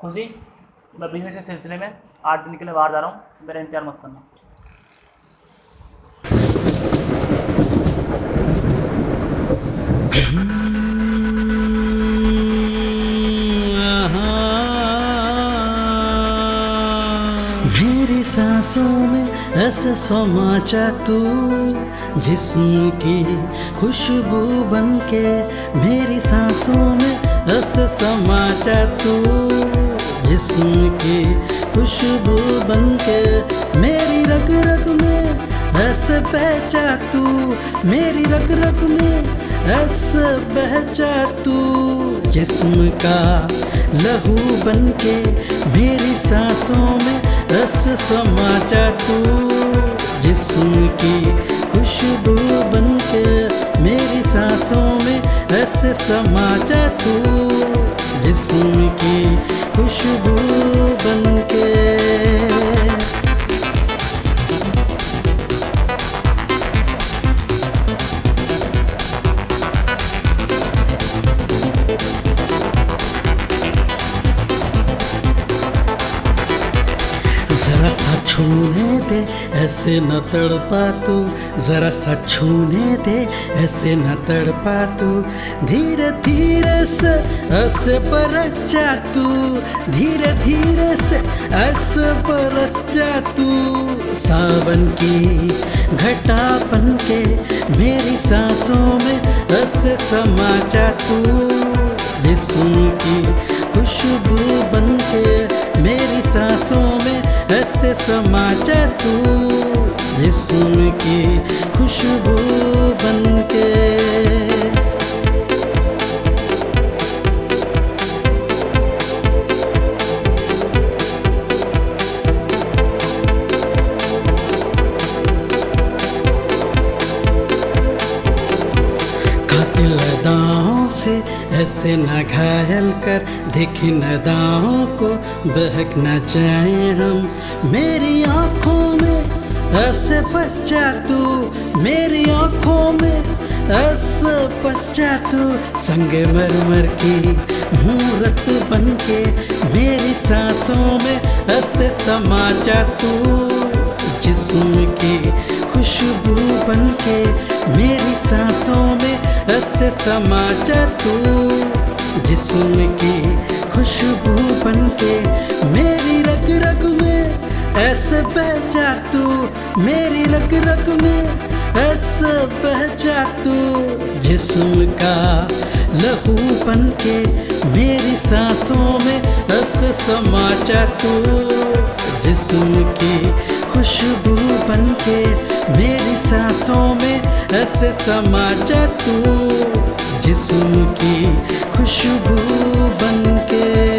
खुशी, मैं बिजनेस के सिलसिले में 8 दिन के लिए बाहर जा रहा हूँ, मेरा इंतजार मत करना। मेरी सांसों में ऐसे समाचा तू, जिस्म की खुशबू बन के। मेरी सांसों में ऐसे समाचा तू, जिस्म की खुशबू बन के। मेरी रग रग में ऐसे बहचा तू, मेरी रग रग में ऐसे बहचा तू। जिस्म का लहू बन के मेरी सांसों में ऐसे समाचा तू, जिस्म की खुशबू बन के। मेरी सांसों में ऐसे समाचा तू, जिस्म की खुशबू बन के। जरा सा छूने दे ऐसे न तड़पा तू, जरा सा छूने दे ऐसे न तड़पा तू। धीरे धीरे से ऐसे बरस जा तू, धीरे धीरे से ऐसे बरस जा तू। सावन की घटा बन के मेरी सांसों में ऐसे समा जा तू, जिस्म की खुशबू बन के। मेरी सांसों में ऐसे समा जा तू, जिस्म की खुशबू बन के। कातिल अदाओं से ऐसे न घायल कर, देखी नदाओं को बहक न जाए हम। मेरी आँखों में ऐसे बस जा तू, मेरी आँखों में ऐसे बस जा तू। संगे मरमर की मूरत बन के मेरी सांसों में ऐसे समा जा तू, जिस्म की खुशबू बन के। मेरी सांसों में ऐसे समा जा तू, जिस्म की खुशबू बन के। मेरी रग रग में ऐसे बह जा तू, मेरी रग रग में ऐसे बह जा तू। जिस्म का लहू बन के मेरी सांसों में ऐसे समा जा तू, जिस्म की खुशबू बन के। मेरी सांसों में ऐसे समा जा तू, जिस्म की खुशबू बन के।